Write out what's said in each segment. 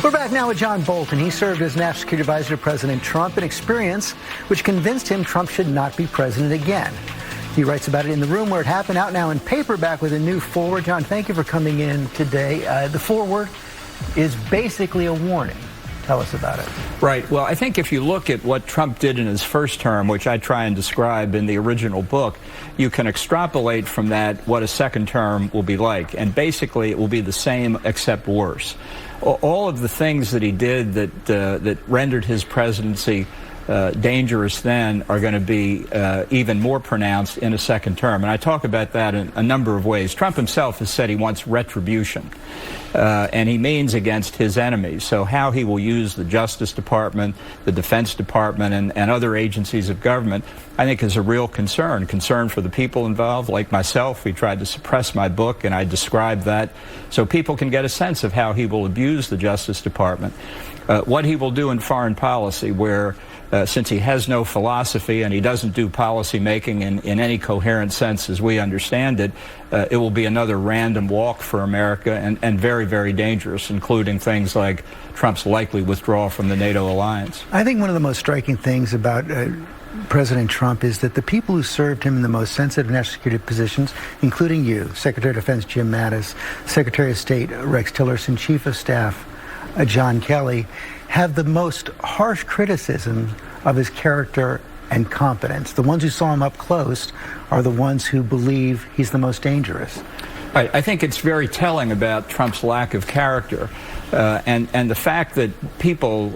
We're back now with John Bolton. He served as National Security Advisor to President Trump, an experience which convinced him Trump should not be president again. He writes about it in The Room Where It Happened, out now in paperback with a new foreword. John, thank you for coming in today. The foreword is basically a warning. Tell us about it. Right. Well, I think if you look at what Trump did in his first term, which I try and describe in the original book, you can extrapolate from that what a second term will be like. And basically, it will be the same except worse. All of the things that he did that rendered his presidency dangerous then are going to be even more pronounced in a second term. And I talk about that in a number of ways. Trump himself has said he wants retribution, and he means against his enemies. So how he will use the Justice Department, the Defense Department, and other agencies of government, I think is a real concern for the people involved. Like myself, we tried to suppress my book, and I described that so people can get a sense of how he will abuse the Justice Department. What he will do in foreign policy, where since he has no philosophy and he doesn't do policy making in any coherent sense as we understand it, it will be another random walk for America and very, very dangerous, including things like Trump's likely withdrawal from the NATO alliance. I think one of the most striking things about President Trump is that the people who served him in the most sensitive national security positions, including you, Secretary of Defense Jim Mattis, Secretary of State Rex Tillerson, Chief of Staff John Kelly, have the most harsh criticism of his character and competence. The ones who saw him up close are the ones who believe he's the most dangerous. I think it's very telling about Trump's lack of character and the fact that people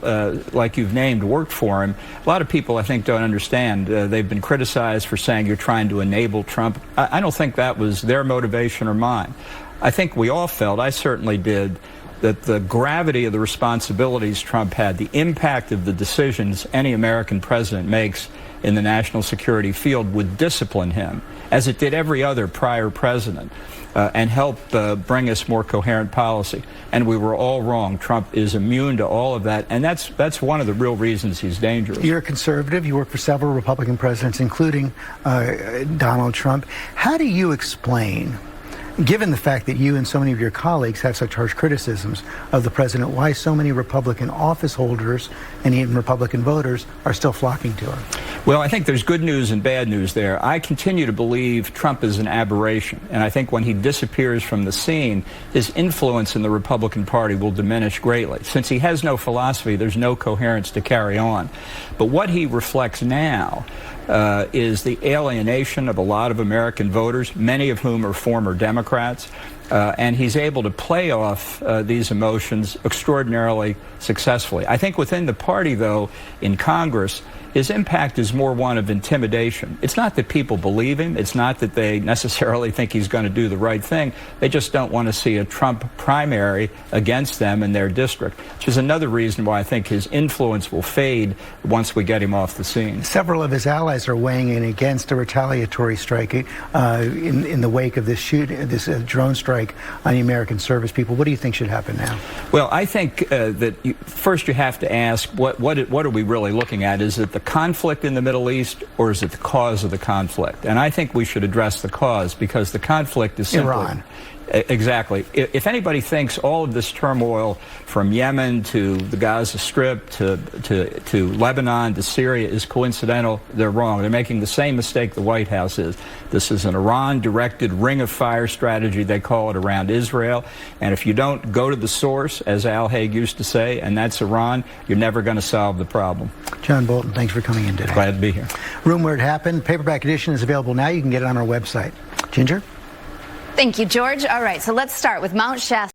like you've named worked for him. A lot of people, I think, don't understand. They've been criticized for saying you're trying to enable Trump. I don't think that was their motivation or mine. I think we all felt, I certainly did, that the gravity of the responsibilities Trump had, the impact of the decisions any American president makes in the national security field would discipline him, as it did every other prior president, and help bring us more coherent policy. And we were all wrong. Trump is immune to all of that, and that's one of the real reasons he's dangerous. You're a conservative. You worked for several Republican presidents, including Donald Trump. How do you explain, given the fact that you and so many of your colleagues have such harsh criticisms of the president, why so many Republican office holders and even Republican voters are still flocking to him? Well, I think there's good news and bad news there. I continue to believe Trump is an aberration, and I think when he disappears from the scene, his influence in the Republican Party will diminish greatly. Since he has no philosophy, there's no coherence to carry on. But what he reflects now is the alienation of a lot of American voters, many of whom are former Democrats, and he's able to play off these emotions extraordinarily successfully. I think within the party, though, in Congress, his impact is more one of intimidation. It's not that people believe him. It's not that they necessarily think he's going to do the right thing. They just don't want to see a Trump primary against them in their district, which is another reason why I think his influence will fade once we get him off the scene. Several of his allies are weighing in against a retaliatory strike in the wake of this drone strike on the American service people. What do you think should happen now? Well, I think that first you have to ask what are we really looking at? Is it the conflict in the Middle East, or is it the cause of the conflict? And I think we should address the cause, because the conflict is simply Iran. Exactly. If anybody thinks all of this turmoil from Yemen to the Gaza Strip to Lebanon to Syria is coincidental, they're wrong. They're making the same mistake the White House is. This is an Iran-directed ring of fire strategy, they call it, around Israel. And if you don't go to the source, as Al Haig used to say, and that's Iran, you're never going to solve the problem. John Bolton, thanks for coming in today. Glad to be here. Room Where It Happened, paperback edition is available now. You can get it on our website. Ginger? Thank you, George. All right, so let's start with Mount Shasta.